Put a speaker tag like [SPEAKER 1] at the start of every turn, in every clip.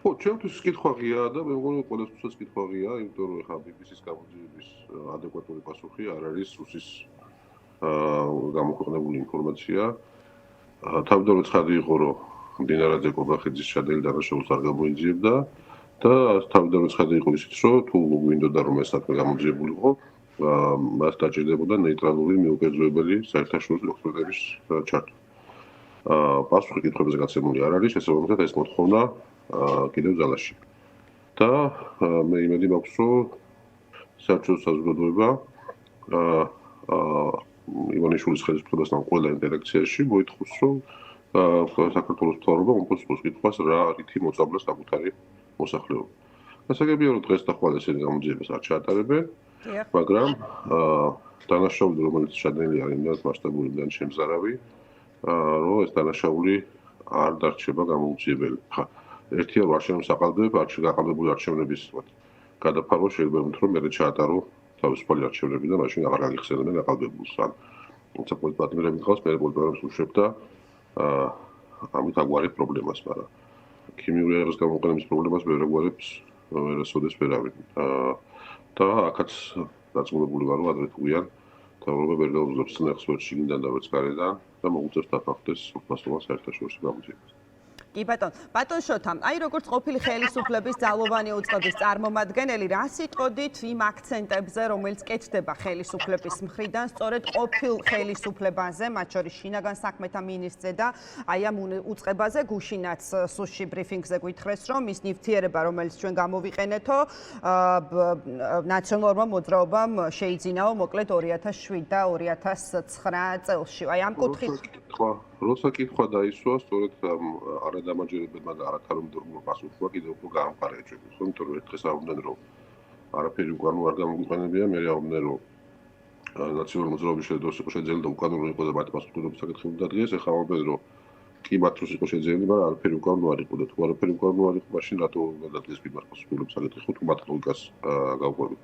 [SPEAKER 1] ხო, ჩემთვის კითხვა ღიაა და მე მგონი ყველასთვისაც კითხვა ღიაა, იმიტომ რომ ეხლა BBC-ის გამოძიების ადეკვატური პასუხი არ არის რუსის გამოქვეყნებული ინფორმაცია. თავდაპირველად ცხადი იყო, რომ დინარაძე კობახიძის ჩადენილ დანაშაულს არ გამოიძიებდა და თავდაპირველად ცხადი იყო ისიც, რომ თუ გვინდოდა რომ ეს საქმე გამოძიებულიყო, მას დაჭირდებოდა ნეიტრალური მიუკერძოებელი საერთაშორისო ექსპერტების ჩართვა. პასუხი კითხვებზე გაცემული არ არის, შესაბამისად ეს მოთხოვნა კიდევ ძალაში. და მე იმედი მაქვს, რომ საერთაშორისო საზოგადოება ივანიშვილის ხელისუფლებასთან ყველა ინტერაქციაში მოითხოვს, რომ საქართველოს მთავრობა უმოწმოს კითხვას რა რითი მოწამლა საკუთარი მოსახლეობა. გასაგებია, რომ დღეს და ხვალ ესენი გამოძიებას არ ჩაატარებენ, მაგრამ დანაშაული, რომელიც ჩადენილი არის იმდენად მასშტაბური, იმდენად შემზარავი, რომ ეს დანაშაული არ დარჩება გამოუძიებელი. ერთია რომ არჩევნებს აყალბებ, გაყალბებული არჩევნების გადაფარვა შეიძლება რომ მე ჩაატარო თავისუფალი არჩევნები და მაშინ აღარ გაგიხსენებენ აყალბებულს. თუმცა პოლიტიკურები მithავს მე პოლიტიკურებს უშვებ და ამით აგვარებ პრობლემას, მაგრამ ქიმიური აირების გამოყენების პრობლემას მე რეგვარებს ვერასოდეს ვერავინ. და აქაც დაწმუნებული ვარ, რომ ადრე თუ გვიან თავრობა ვერ გაუძლებს წნეხს ვერც შიგნიდან და ვერც გარედან და მოუწევს დაფახდეს უფასოვან საერთაშორისო გამოძიებას.
[SPEAKER 2] კი ბატონ შოთა, აი როგორც ყოფილი ხელისუფლების ძალოვანი უწყების წარმომადგენელი, რა სიტყოდით იმ აქცენტებზე, რომელიც კეთდება ხელისუფლების მხრიდან, სწორედ ყოფილ ხელისუფლებაზე, მათ შორის შინაგან საქმეთა მინისტრზე და აი ამ უწყებაზე გუშინაც სუსში ბრიფინგზე გვითხრეს, რომ ის ნივთიერება, რომელიც ჩვენ გამოვიყენეთო, ნაციონალურმა მოძრაობამ შეიძინაო მოკლედ 2007 და 2009 წელში. აი ამ კუთხით
[SPEAKER 1] როცა კითხვა დაისვა, სწორედ არადამაჯერებელმა და არათანმიმდევრულმა პასუხმა კიდევ უფრო გაამყარა ეჭვები, ხო? იმიტომ რომ დღეს აუდნენ, რომ არაფერი უკანო არ გამოგვიყენებია, მე აუდნენ, რომ ნაციონალური მოძრაობის შედეგს იყო შეძენილი და უკანონო იყო და მათი პასუხისმგებლობის საკითხი უნდა დღეს, ეხლა აუდნენ, რომ კი მათ დროს იყო შეძენილი, მაგრამ არაფერი უკანონო არ იყო და თუ არაფერი უკანონო არ იყო, მაშინ რატო უნდა დადგეს მათი პასუხისმგებლობის საკითხი, ხო? თუ მათ ლოგიკას გავყვებით.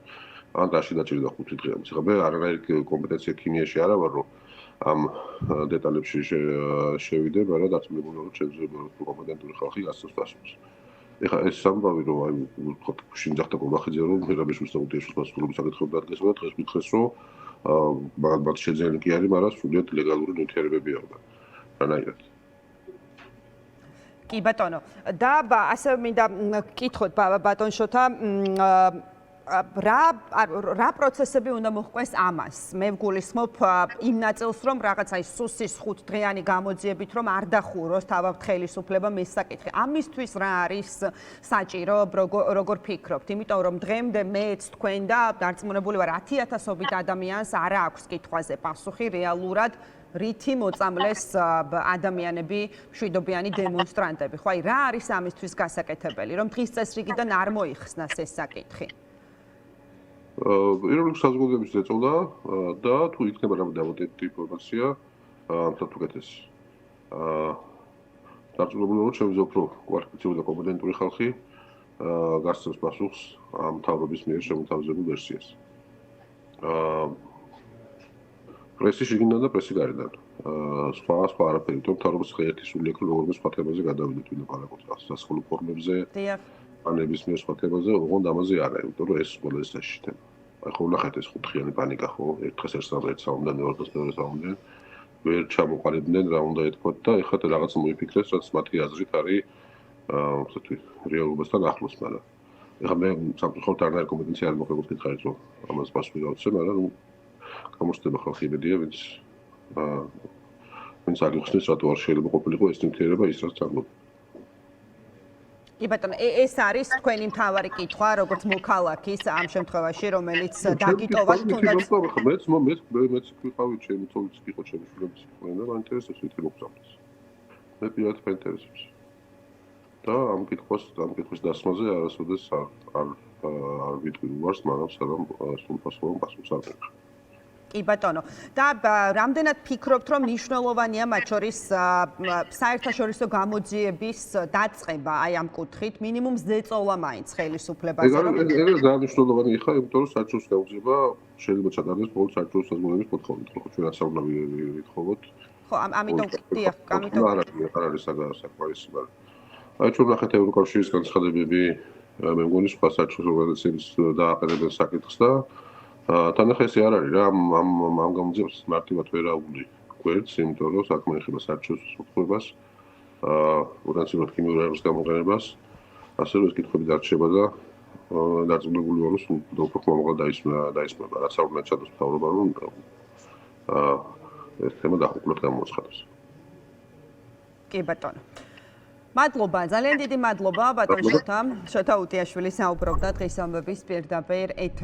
[SPEAKER 1] ან დაში დაჭირდა 5 დღე. ეხლა მე არანაირი კომპეტენცია ქიმიაში არ ვარ, რომ ამ დეტალებში შევიდე, მაგრამ დაწუნებული ვარ, რომ შეიძლება კომპეტენტური ხალხი გასცემს პასუხს. ეხლა ეს ამბავი, რომ აი ვთქვათ, შინძახთა კობახიძე, რომ მერაბეშვილს და უთიაშვილს პასუხისმგებლობის საკითხი უნდა დადგეს, და დღეს მითხრეს, რომ მათ შეძენილი კი არის, მაგრამ სრულიად ლეგალური ნივთიერებები აქვს. რანაირად.
[SPEAKER 2] კი ბატონო, და ასე მინდა გკითხოთ ბატონ შოთა, რა პროცესები უნდა მოჰყვეს ამას? მე ვგულისხმობ იმ ნაწილს, რომ რაღაცა ის სუსის 5 დღიანი გამოძიებით, რომ არ დახუროს თავად ხელისუფლება ეს საკითხი. ამისთვის რა არის საჭირო, როგორ ფიქრობთ? იმიტომ რომ დღემდე მეც თქვენ და დარწმუნებული ვარ 10,000-ობით ადამიანს არ აქვს კითხვაზე პასუხი რეალურად რითი მოწამლეს ადამიანები, მშვიდობიანი დემონსტრანტები. ხო, აი რა არის ამისთვის გასაკეთებელი, რომ დღის წესრიგიდან არ მოიხსნას ეს საკითხი?
[SPEAKER 1] ეროვნული საზოგადოების ზეწოლა და თუ იქნება რამოდენიმე ინფორმაცია, ამიტომ უკეთეს. დარწმუნებული ვარ, შემიძლია უფრო კვალიფიციური და კომპეტენტური ხალხი გასცემს პასუხს ამ მთავრობის მიერ შემოთავაზებულ ვერსიას. პრესი შიგნიდან და პრესი გარედან. სხვა არაფერი, თუმცა მთავრობის ერთი სული აქვს, როგორ სხვა თემაზე გადავიდეთ, ვინდა პარაკოტრას, სასწავლო ფორმებზე. ან ნებისმიერ სხვა თემაზე, ოღონდ ამაზე არა, იმიტომ რომ ეს ყველაზე საშიში თემა. აი ხო ვნახეთ ეს 5 დღიანი პანიკა ხო, ერთ დღეს ერთ საუნდა, მეორე დღეს მეორე საუნდა, ვერ ჩამოყალიბდნენ რა უნდა ეთქვათ და ეხლა რაღაც მოიფიქრეს, რაც მათი აზრით არის ვთქვი, რეალობასთან ახლოს, მაგრამ ეხლა მე სამწუხაროდ არანაირი კომპეტენცია არ მოხდა გითხარით, რომ ამას პასუხი გავცე, მაგრამ გამოსდება ხალხი იმედია, ვინც აგიხსნის, რატო არ შეიძლება ყოფილიყო ეს ნივთიერება ის რაც წარმოგვიდგება.
[SPEAKER 2] კი ბატონო, ეს არის თქვენი მთავარი კითხვა, როგორც მოქალაქის ამ შემთხვევაში, რომელიც დაგიტოვათ თუნდაც.
[SPEAKER 1] მეც ვიყავი ჩემი თოლის იყო ჩემი შვილების იყო და მაინტერესებს ვიტყვი მოგწამდეს. მე პირადად მაინტერესებს. და ამ კითხვის დასმაზე არასოდეს არ ვიტყვი უარს, მაგრამ სანამ სრულფასოვან პასუხს არ მივიღებ.
[SPEAKER 2] კი ბატონო, და რამდენად ფიქრობთ, რომ მნიშვნელოვანია მათ შორის საერთაშორისო გამოძიების დაწყება აი ამ კუთხით, მინიმუმ ზეწოლა მაინც ხელისუფლებაზე.
[SPEAKER 1] ეს ძალიან მნიშვნელოვანია ხა, იმიტომ რომ საერთაშორისო გამოძიება შეიძლება ჩატარდეს მხოლოდ საერთაშორისო საზოგადოების მოთხოვნით, ხო ჩვენ ასე უნდა ვითხოვოთ.
[SPEAKER 2] ხო, ამიტომ დიახ, ამიტომ
[SPEAKER 1] არ არის საკმარისი, მაგრამ აი ჩვენ ნახეთ ევროკავშირის განცხადებები, მე მგონი სხვა საერთაშორისო ორგანიზაციების დააყენებენ საკითხს და თან ახლა ესე არ არის რა, ამ გამოძიებას მარტივად ვერ აუგლი გვერდს, იმიტომ რომ საქმე ეხება საერთაშორისო მოხდებას, ურანცირებად ქიმიური აირების გამოყენებას, ასევე ეს კითხვები დარჩება და დარწმუნებული ვარ, რომ უფრო ხმამაღლა დაისმება, რაც არ უნდა ჩადოს მთავრობა, რომ ეს თემა დახუკლად გამოაცხადოს.
[SPEAKER 2] კი ბატონო. მადლობა, ძალიან დიდი მადლობა ბატონ შოთა უტიაშვილი საუბრობდა დღის ამბების პირდაპირ ეთერში.